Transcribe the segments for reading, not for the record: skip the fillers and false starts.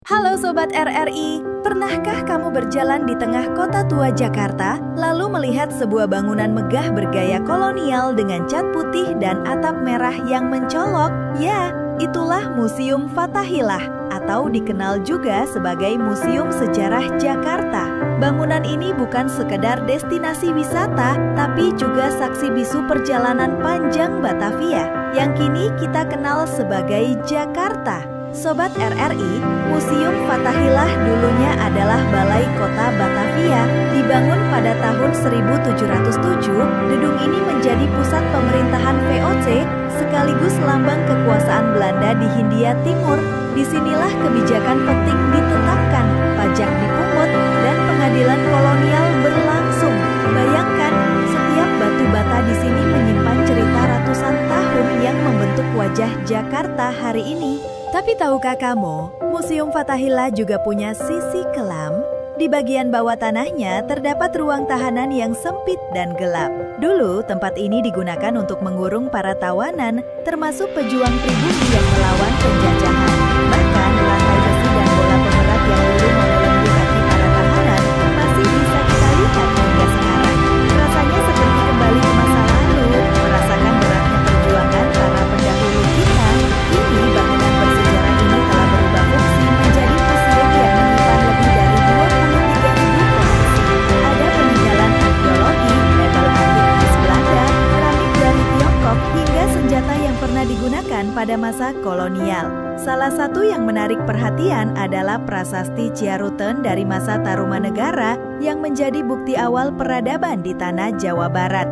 Halo Sobat RRI, pernahkah kamu berjalan di tengah kota tua Jakarta, lalu melihat sebuah bangunan megah bergaya kolonial dengan cat putih dan atap merah yang mencolok? Ya, itulah Museum Fathahillah, atau dikenal juga sebagai Museum Sejarah Jakarta. Bangunan ini bukan sekedar destinasi wisata, tapi juga saksi bisu perjalanan panjang Batavia, yang kini kita kenal sebagai Jakarta. Sobat RRI, Museum Fathahillah dulunya adalah Balai Kota Batavia. Dibangun pada tahun 1707, gedung ini menjadi pusat pemerintahan VOC sekaligus lambang kekuasaan Belanda di Hindia Timur. Disinilah kebijakan penting ditetapkan, pajak dipungut, dan pengadilan kolonial berlangsung. Bayangkan, setiap batu bata di sini menyimpan cerita ratusan tahun yang membentuk wajah Jakarta hari ini. Tapi tahukah kamu, Museum Fathahillah juga punya sisi kelam? Di bagian bawah tanahnya terdapat ruang tahanan yang sempit dan gelap. Dulu tempat ini digunakan untuk mengurung para tawanan, termasuk pejuang pribumi yang melawan penjajahan. Bahkan lantai besi dan bola pemerat yang dulu memelenggu kaki para tahanan masih bisa kita lihat hingga sekarang. Rasanya seperti kembali ke masa lalu, merasakan beratnya perjuangan para pendahulu kita. Kini bangunan bersejarah ini telah berubah fungsi menjadi museum yang menyimpan lebih dari 23.000 koleksi. Ada peninggalan arkeologi, mebel antik khas Belanda, keramik dari Tiongkok, hingga senjata yang pernah digunakan pada masa kolonial. Salah satu yang menarik perhatian adalah prasasti Ciaruten dari masa Tarumanegara yang menjadi bukti awal peradaban di tanah Jawa Barat.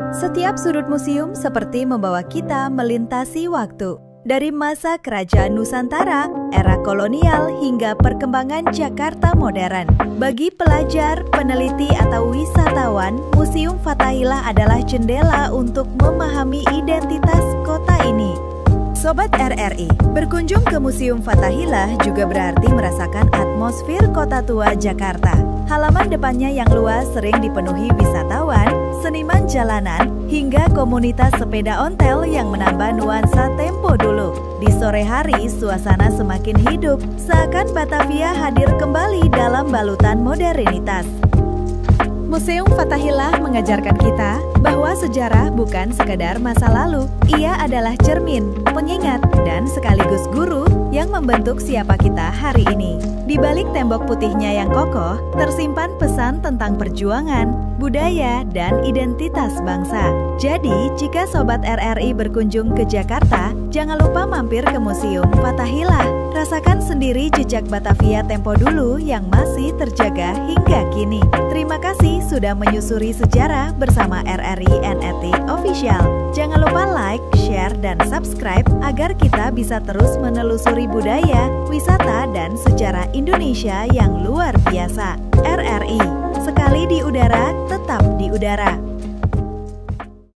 Setiap sudut museum seperti membawa kita melintasi waktu. Dari masa kerajaan Nusantara, era kolonial, hingga perkembangan Jakarta modern. Bagi pelajar, peneliti, atau wisatawan, Museum Fathahillah adalah jendela untuk memahami identitas kota ini. Sobat RRI, berkunjung ke Museum Fathahillah juga berarti merasakan atmosfer kota tua Jakarta. Halaman depannya yang luas sering dipenuhi wisatawan, seniman jalanan, hingga komunitas sepeda ontel yang menambah nuansa tempo dulu. Di sore hari, suasana semakin hidup, seakan Batavia hadir kembali dalam balutan modernitas. Museum Fathahillah mengajarkan kita bahwa sejarah bukan sekadar masa lalu. Ia adalah cermin, pengingat, dan sekaligus guru yang membentuk siapa kita hari ini. Di balik tembok putihnya yang kokoh, tersimpan pesan tentang perjuangan, budaya, dan identitas bangsa. Jadi, jika Sobat RRI berkunjung ke Jakarta, jangan lupa mampir ke Museum Fathahillah. Rasakan sendiri jejak Batavia tempo dulu yang masih terjaga hingga kini. Terima kasih sudah menyusuri sejarah bersama RRI NET Official. Jangan lupa like, share, dan subscribe agar kita bisa terus menelusuri budaya, wisata, dan sejarah Indonesia yang luar biasa. RRI, sekali di udara, tetap di udara.